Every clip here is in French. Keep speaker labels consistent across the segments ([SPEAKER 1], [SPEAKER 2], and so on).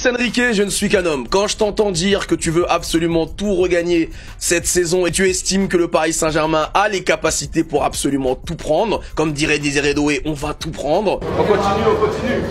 [SPEAKER 1] Enrique, je ne suis qu'un homme. Quand je t'entends dire que tu veux absolument tout regagner cette saison et tu estimes que le Paris Saint-Germain a les capacités pour absolument tout prendre, comme dirait Désiré Doué, on va tout prendre.
[SPEAKER 2] On continue.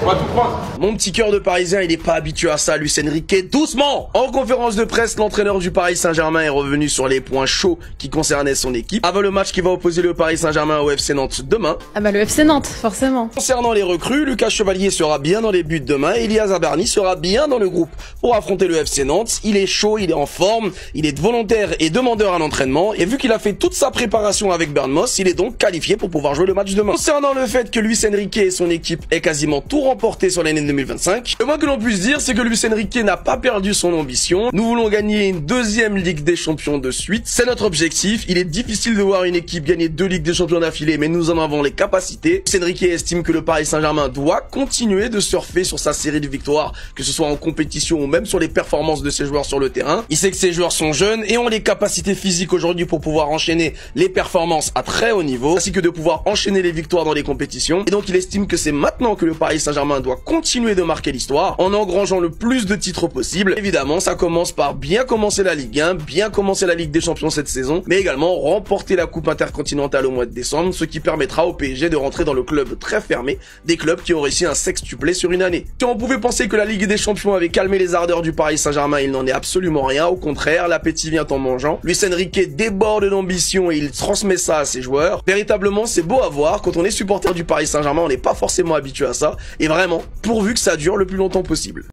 [SPEAKER 2] On va tout prendre.
[SPEAKER 1] Mon petit cœur de Parisien, il est pas habitué à ça, Luis Enrique. Doucement! En conférence de presse, l'entraîneur du Paris Saint-Germain est revenu sur les points chauds qui concernaient son équipe, avant le match qui va opposer le Paris Saint-Germain au FC Nantes demain.
[SPEAKER 3] Ah bah le FC Nantes, forcément.
[SPEAKER 1] Concernant les recrues, Lucas Chevalier sera bien dans les buts demain, Elia Zabarni sera bien dans le groupe pour affronter le FC Nantes. Il est chaud, il est en forme, il est volontaire et demandeur à l'entraînement, et vu qu'il a fait toute sa préparation avec Bournemouth, il est donc qualifié pour pouvoir jouer le match demain. Concernant le fait que Luis Enrique et son équipe aient quasiment tout remporté sur l'année 2025, le moins que l'on puisse dire, c'est que Luis Enrique n'a pas perdu son ambition. Nous voulons gagner une deuxième Ligue des Champions de suite. C'est notre objectif. Il est difficile de voir une équipe gagner 2 Ligues des Champions d'affilée, mais nous en avons les capacités. Luis Enrique estime que le Paris Saint-Germain doit continuer de surfer sur sa série de victoires, que ce soit en compétition ou même sur les performances de ses joueurs sur le terrain. Il sait que ses joueurs sont jeunes et ont les capacités physiques aujourd'hui pour pouvoir enchaîner les performances à très haut niveau, ainsi que de pouvoir enchaîner les victoires dans les compétitions. Et donc il estime que c'est maintenant que le Paris Saint-Germain doit continuer de marquer l'histoire en engrangeant le plus de titres possible. Évidemment, ça commence par bien commencer la Ligue 1, bien commencer la Ligue des Champions cette saison, mais également remporter la Coupe intercontinentale au mois de décembre, ce qui permettra au PSG de rentrer dans le club très fermé des clubs qui ont réussi un sextuplé sur une année. Si on pouvait penser que la Ligue des Champions avait calmé les ardeurs du Paris Saint-Germain, il n'en est absolument rien. Au contraire, l'appétit vient en mangeant. Luis Enrique déborde d'ambition et il transmet ça à ses joueurs. Véritablement, c'est beau à voir. Quand on est supporter du Paris Saint-Germain, on n'est pas forcément habitué à ça. Et vraiment, pourvu que ça dure le plus longtemps possible.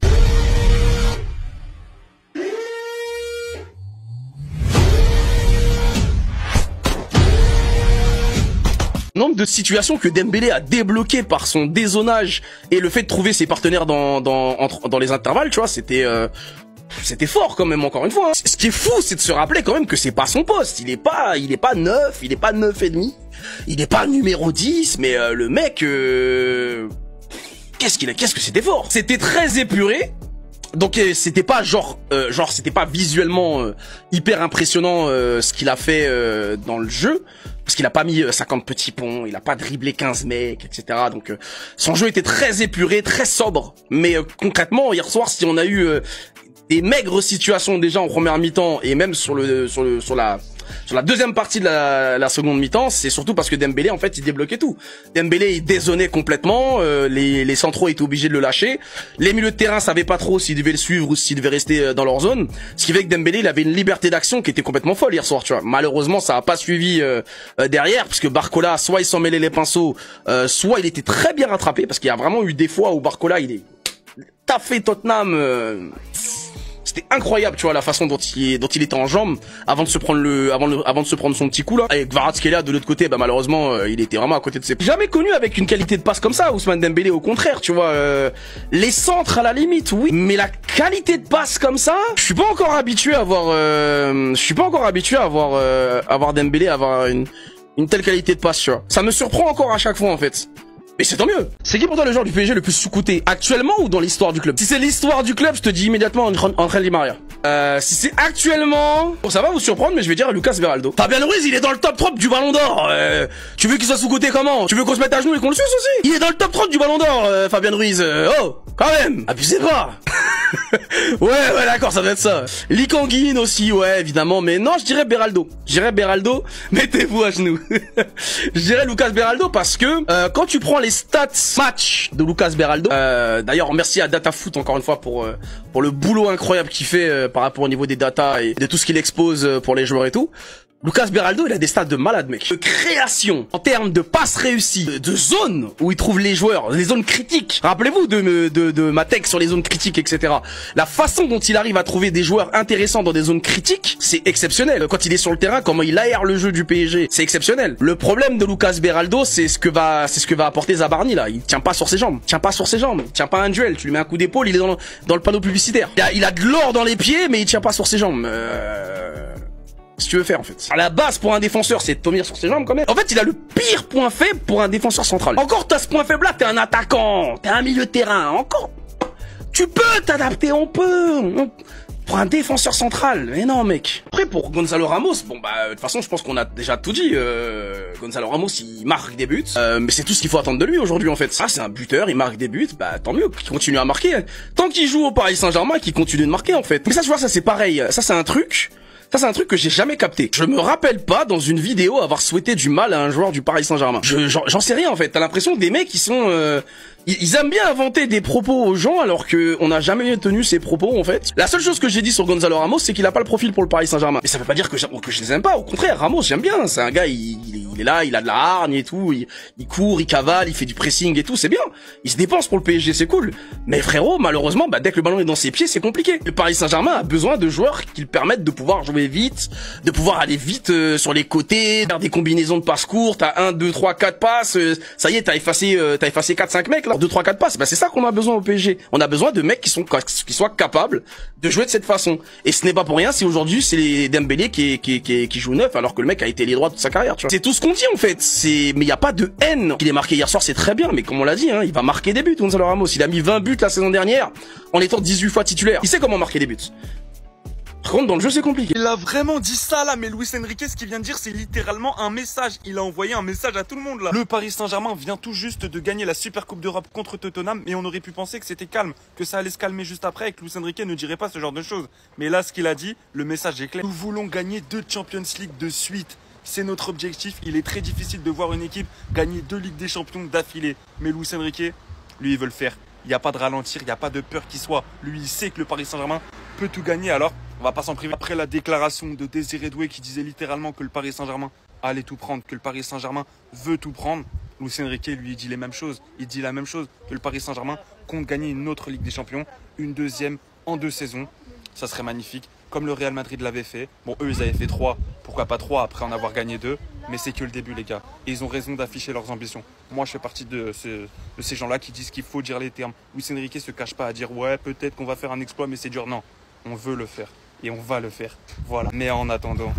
[SPEAKER 1] Nombre de situations que Dembélé a débloquées par son dézonage et le fait de trouver ses partenaires dans les intervalles, tu vois, c'était fort quand même, encore une fois. Hein. Ce qui est fou, c'est de se rappeler quand même que c'est pas son poste. Il est pas 9, il est pas 9 et demi. Il est pas numéro 10, mais le mec qu'est-ce que c'était fort. C'était très épuré. Donc c'était pas c'était pas visuellement hyper impressionnant ce qu'il a fait dans le jeu, parce qu'il a pas mis 50 petits ponts, il a pas dribblé 15 mecs, etc. Donc son jeu était très épuré, très sobre. Mais concrètement, hier soir, si on a eu des maigres situations déjà en première mi-temps et même sur la deuxième partie de la seconde mi-temps, c'est surtout parce que Dembélé, en fait, il débloquait tout. Dembélé, il dézonnait complètement, les centraux étaient obligés de le lâcher. Les milieux de terrain savaient pas trop s'ils devaient le suivre ou s'ils devaient rester dans leur zone. Ce qui fait que Dembélé, il avait une liberté d'action qui était complètement folle hier soir, tu vois. Malheureusement, ça a pas suivi derrière, parce que Barcola, soit il s'en mêlait les pinceaux, soit il était très bien rattrapé, parce qu'il y a vraiment eu des fois où Barcola, il est taffé Tottenham. C'était incroyable, tu vois, la façon dont il était en jambes avant de se prendre son petit coup là. Et Kvaratskhelia de l'autre côté, bah malheureusement, il était vraiment à côté de ses. Jamais connu avec une qualité de passe comme ça, Ousmane Dembélé, au contraire, tu vois. Les centres à la limite, oui, mais la qualité de passe comme ça, je suis pas encore habitué à voir Dembélé avoir une telle qualité de passe, tu vois. Ça me surprend encore à chaque fois en fait. Mais c'est tant mieux. C'est qui pour toi le joueur du PSG le plus sous-coté actuellement ou dans l'histoire du club? Si c'est l'histoire du club, je te dis immédiatement Angel Di Maria. Si c'est actuellement, bon, ça va vous surprendre, mais je vais dire Lucas Beraldo. Fabien Ruiz, il est dans le top 30 du Ballon d'Or. Tu veux qu'il soit sous-coté comment? Tu veux qu'on se mette à genoux et qu'on le suce aussi? Il est dans le top 30 du Ballon d'Or, Fabien Ruiz. Oh, quand même. Abusez pas. ouais, d'accord, ça doit être ça. Lee Kang-in aussi, ouais, évidemment, mais non, je dirais Beraldo. Mettez-vous à genoux. Je dirais Lucas Beraldo parce que quand tu prends les stats match de Lucas Beraldo, d'ailleurs merci à DataFoot encore une fois pour le boulot incroyable qu'il fait par rapport au niveau des datas et de tout ce qu'il expose pour les joueurs et tout. Lucas Beraldo, il a des stats de malade, mec. De création, en termes de passes réussies, de zones où il trouve les joueurs, les zones critiques. Rappelez-vous de ma tech sur les zones critiques, etc. La façon dont il arrive à trouver des joueurs intéressants dans des zones critiques, c'est exceptionnel. Quand il est sur le terrain, comment il aère le jeu du PSG, c'est exceptionnel. Le problème de Lucas Beraldo, c'est ce que va apporter Zabarni, là. Il tient pas sur ses jambes. Il tient pas un duel. Tu lui mets un coup d'épaule, il est dans le panneau publicitaire. Il a de l'or dans les pieds, mais il tient pas sur ses jambes. Si tu veux faire en fait. À la base pour un défenseur c'est de tenir sur ses jambes quand même. En fait il a le pire point faible pour un défenseur central. Encore t'as ce point faible là, t'es un attaquant, t'es un milieu de terrain, encore. Tu peux t'adapter, on peut. Pour un défenseur central, mais non mec. Après pour Gonzalo Ramos, bon bah de toute façon je pense qu'on a déjà tout dit. Gonzalo Ramos il marque des buts, mais c'est tout ce qu'il faut attendre de lui aujourd'hui en fait. Ah c'est un buteur, il marque des buts, bah tant mieux, qu'il continue à marquer. Tant qu'il joue au Paris Saint-Germain, qu'il continue de marquer en fait. Mais ça tu vois ça c'est pareil, ça c'est un truc. Ça c'est un truc que j'ai jamais capté. Je me rappelle pas dans une vidéo avoir souhaité du mal à un joueur du Paris Saint-Germain. J'en sais rien en fait. T'as l'impression que des mecs qui sont ils aiment bien inventer des propos aux gens alors que on n'a jamais tenu ces propos en fait. La seule chose que j'ai dit sur Gonzalo Ramos, c'est qu'il a pas le profil pour le Paris Saint-Germain. Mais ça veut pas dire que je les aime pas. Au contraire, Ramos j'aime bien. C'est un gars, il est là, il a de la hargne et tout. Il court, il cavale, il fait du pressing et tout. C'est bien. Il se dépense pour le PSG, c'est cool. Mais frérot, malheureusement, bah dès que le ballon est dans ses pieds, c'est compliqué. Le Paris Saint-Germain a besoin de joueurs qui le permettent de pouvoir jouer vite, de pouvoir aller vite sur les côtés, faire des combinaisons de passes courtes. T'as 1, 2, 3, 4 passes. Ça y est, t'as effacé 4-5 mecs là. 2, 3, 4 passes. Bah c'est ça qu'on a besoin au PSG. On a besoin de mecs qui soient capables de jouer de cette façon. Et ce n'est pas pour rien si aujourd'hui c'est les Dembélé qui joue neuf alors que le mec a été ailier droit toute sa carrière. Tu vois. C'est tout ce qu'on dit en fait. Mais il y a pas de haine. Qu'il ait marqué hier soir, c'est très bien. Mais comme on l'a dit, hein, il va marquer des buts. Gonzalo Ramos, il a mis 20 buts la saison dernière en étant 18 fois titulaire. Il sait comment marquer des buts. Par contre, dans le jeu, c'est compliqué.
[SPEAKER 3] Il a vraiment dit ça là, mais Luis Enrique, ce qu'il vient de dire, c'est littéralement un message. Il a envoyé un message à tout le monde là. Le Paris Saint-Germain vient tout juste de gagner la Super Coupe d'Europe contre Tottenham, et on aurait pu penser que c'était calme, que ça allait se calmer juste après et que Luis Enrique ne dirait pas ce genre de choses. Mais là, ce qu'il a dit, le message est clair. Nous voulons gagner 2 Champions League de suite. C'est notre objectif. Il est très difficile de voir une équipe gagner 2 Ligues des Champions d'affilée. Mais Luis Enrique, lui, il veut le faire. Il n'y a pas de ralentir, il n'y a pas de peur qui soit. Lui, il sait que le Paris Saint-Germain peut tout gagner, alors on va pas s'en priver. Après la déclaration de Désiré Doué qui disait littéralement que le Paris Saint-Germain allait tout prendre, que le Paris Saint-Germain veut tout prendre, Luis Enrique lui dit les mêmes choses. Il dit la même chose, que le Paris Saint-Germain compte gagner une autre Ligue des Champions, une deuxième en 2 saisons. Ça serait magnifique, comme le Real Madrid l'avait fait. Bon, eux, ils avaient fait 3, pourquoi pas 3 après en avoir gagné 2. Mais c'est que le début, les gars. Et ils ont raison d'afficher leurs ambitions. Moi, je fais partie de ces gens-là qui disent qu'il faut dire les termes. Luis Enrique se cache pas à dire « Ouais, peut-être qu'on va faire un exploit, mais c'est dur. » Non, on veut le faire. Et on va le faire. Voilà. Mais en attendant,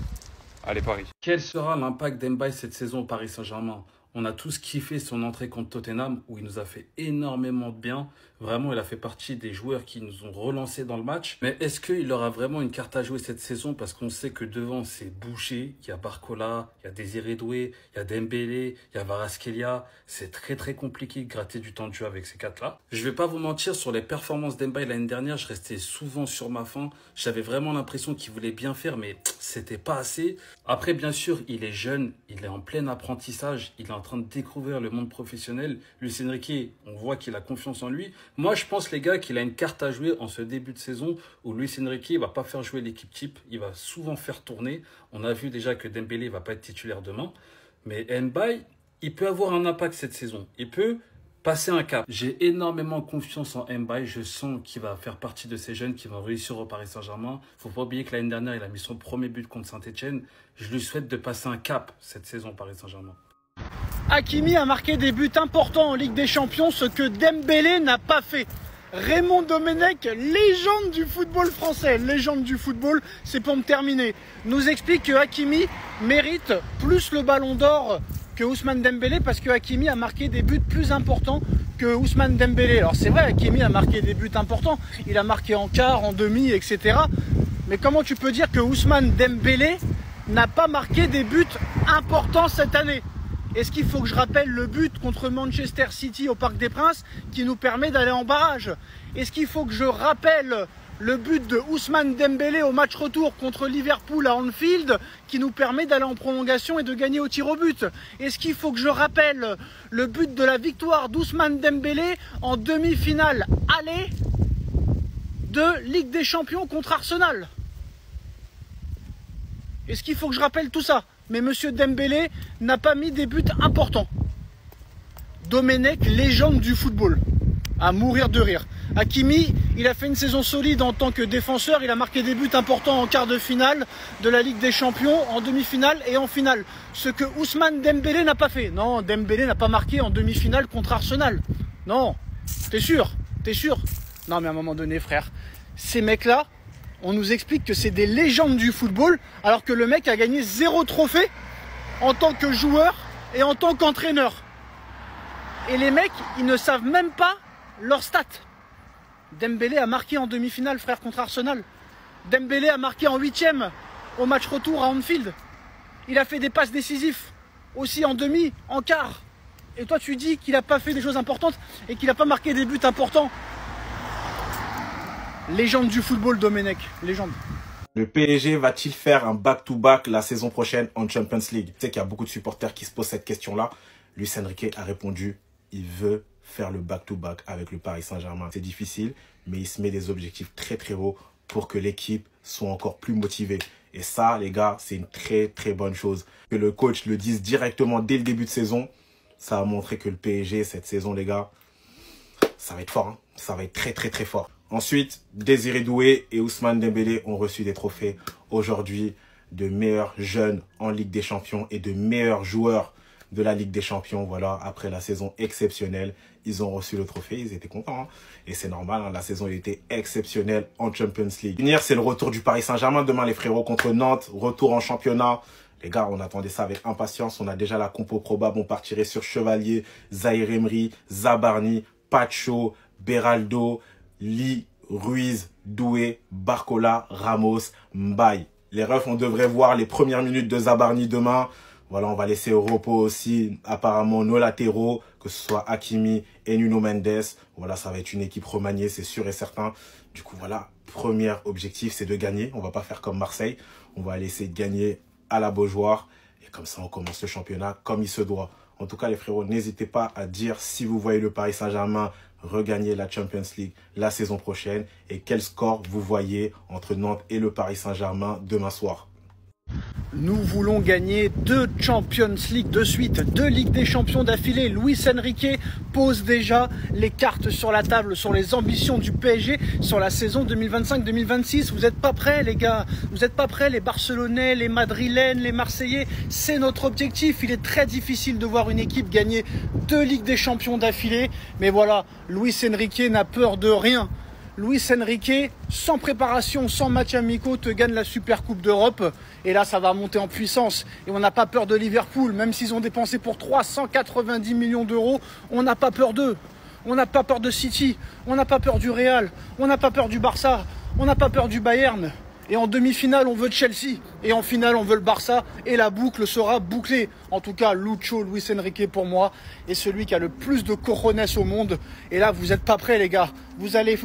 [SPEAKER 3] allez Paris.
[SPEAKER 4] Quel sera l'impact d'Mbaye cette saison au Paris Saint-Germain? On a tous kiffé son entrée contre Tottenham où il nous a fait énormément de bien. Vraiment, il a fait partie des joueurs qui nous ont relancés dans le match. Mais est-ce qu'il aura vraiment une carte à jouer cette saison? Parce qu'on sait que devant, c'est bouché. Il y a Barcola, il y a Désiré Doué, il y a Dembélé, il y a Kvaratskhelia. C'est très très compliqué de gratter du temps de jeu avec ces 4-là. Je vais pas vous mentir, sur les performances d'Mbaye l'année dernière, je restais souvent sur ma faim. J'avais vraiment l'impression qu'il voulait bien faire, mais c'était pas assez. Après, bien sûr, il est jeune, il est en plein apprentissage, il est en train de découvrir le monde professionnel. Luis Enrique, on voit qu'il a confiance en lui. Moi, je pense, les gars, qu'il a une carte à jouer en ce début de saison où Luis Enrique ne va pas faire jouer l'équipe type. Il va souvent faire tourner. On a vu déjà que Dembélé ne va pas être titulaire demain. Mais Mbaye, il peut avoir un impact cette saison. Il peut passer un cap. J'ai énormément confiance en Mbaye. Je sens qu'il va faire partie de ces jeunes qui vont réussir au Paris Saint-Germain. Il ne faut pas oublier que l'année dernière, il a mis son premier but contre Saint-Etienne. Je lui souhaite de passer un cap cette saison au Paris Saint-Germain.
[SPEAKER 5] Hakimi a marqué des buts importants en Ligue des Champions, ce que Dembélé n'a pas fait. Raymond Domenech, légende du football français, légende du football, c'est pour me terminer, nous explique que Hakimi mérite plus le ballon d'or que Ousmane Dembélé parce que Hakimi a marqué des buts plus importants que Ousmane Dembélé. Alors c'est vrai, Hakimi a marqué des buts importants, il a marqué en quart, en demi, etc. Mais comment tu peux dire que Ousmane Dembélé n'a pas marqué des buts importants cette année? Est-ce qu'il faut que je rappelle le but contre Manchester City au Parc des Princes qui nous permet d'aller en barrage? Est-ce qu'il faut que je rappelle le but de Ousmane Dembélé au match retour contre Liverpool à Anfield qui nous permet d'aller en prolongation et de gagner au tir au but? Est-ce qu'il faut que je rappelle le but de la victoire d'Ousmane Dembélé en demi-finale aller de Ligue des Champions contre Arsenal? Est-ce qu'il faut que je rappelle tout ça? Mais monsieur Dembélé n'a pas mis des buts importants. Domenech, légende du football, à mourir de rire. Hakimi, il a fait une saison solide en tant que défenseur, il a marqué des buts importants en quart de finale de la Ligue des Champions, en demi-finale et en finale. Ce que Ousmane Dembélé n'a pas fait. Non, Dembélé n'a pas marqué en demi-finale contre Arsenal. Non, t'es sûr? T'es sûr? Non mais à un moment donné, frère, ces mecs-là, on nous explique que c'est des légendes du football, alors que le mec a gagné 0 trophée en tant que joueur et en tant qu'entraîneur. Et les mecs, ils ne savent même pas leurs stats. Dembélé a marqué en demi-finale, frère, contre Arsenal. Dembélé a marqué en 8e au match retour à Anfield. Il a fait des passes décisives aussi en demi, en quart. Et toi tu dis qu'il n'a pas fait des choses importantes et qu'il n'a pas marqué des buts importants. Légende du football, Domenech, légende.
[SPEAKER 6] Le PSG va-t-il faire un back-to-back la saison prochaine en Champions League? Je sais qu'il y a beaucoup de supporters qui se posent cette question-là. Luis Enrique a répondu, il veut faire le back-to-back avec le Paris Saint-Germain. C'est difficile, mais il se met des objectifs très très hauts pour que l'équipe soit encore plus motivée. Et ça, les gars, c'est une très très bonne chose. Que le coach le dise directement dès le début de saison, ça a montré que le PSG, cette saison, les gars, ça va être fort. Hein. Ça va être très très très fort. Ensuite, Désiré Doué et Ousmane Dembélé ont reçu des trophées aujourd'hui de meilleurs jeunes en Ligue des Champions et de meilleurs joueurs de la Ligue des Champions. Voilà, après la saison exceptionnelle, ils ont reçu le trophée, ils étaient contents. Hein. Et c'est normal, hein, la saison a été exceptionnelle en Champions League. Finir, c'est le retour du Paris Saint-Germain demain, les frérots, contre Nantes. Retour en championnat. Les gars, on attendait ça avec impatience. On a déjà la compo probable. On partirait sur Chevalier, Zahir Emery, Zabarni, Pacho, Beraldo, Lee, Ruiz, Doué, Barcola, Ramos, Mbaye. Les refs, on devrait voir les premières minutes de Zabarni demain. Voilà, on va laisser au repos aussi apparemment nos latéraux, que ce soit Hakimi et Nuno Mendes. Voilà, ça va être une équipe remaniée, c'est sûr et certain. Du coup, voilà, premier objectif, c'est de gagner. On va pas faire comme Marseille. On va aller essayer de gagner à la Beaujoire. Et comme ça, on commence le championnat comme il se doit. En tout cas, les frérots, n'hésitez pas à dire si vous voyez le Paris Saint-Germain regagner la Champions League la saison prochaine et quel score vous voyez entre Nantes et le Paris Saint-Germain demain soir.
[SPEAKER 5] Nous voulons gagner 2 Champions League de suite, 2 Ligues des Champions d'affilée. Luis Enrique pose déjà les cartes sur la table, sur les ambitions du PSG, sur la saison 2025-2026. Vous n'êtes pas prêts, les gars. Vous n'êtes pas prêts, les Barcelonais, les Madrilènes, les Marseillais. C'est notre objectif. Il est très difficile de voir une équipe gagner 2 Ligues des Champions d'affilée. Mais voilà, Luis Enrique n'a peur de rien. Luis Enrique, sans préparation, sans match amicaux, te gagne la Super Coupe d'Europe. Et là, ça va monter en puissance. Et on n'a pas peur de Liverpool. Même s'ils ont dépensé pour 390 millions d'euros, on n'a pas peur d'eux. On n'a pas peur de City. On n'a pas peur du Real. On n'a pas peur du Barça. On n'a pas peur du Bayern. Et en demi-finale, on veut Chelsea. Et en finale, on veut le Barça. Et la boucle sera bouclée. En tout cas, Lucho, Luis Enrique, pour moi, est celui qui a le plus de cojones au monde. Et là, vous n'êtes pas prêts, les gars. Vous allez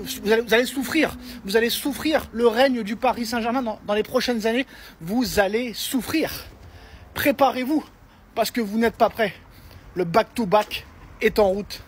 [SPEAKER 5] souffrir. Vous allez souffrir le règne du Paris Saint-Germain dans les prochaines années. Vous allez souffrir. Préparez-vous, parce que vous n'êtes pas prêts. Le back-to-back est en route.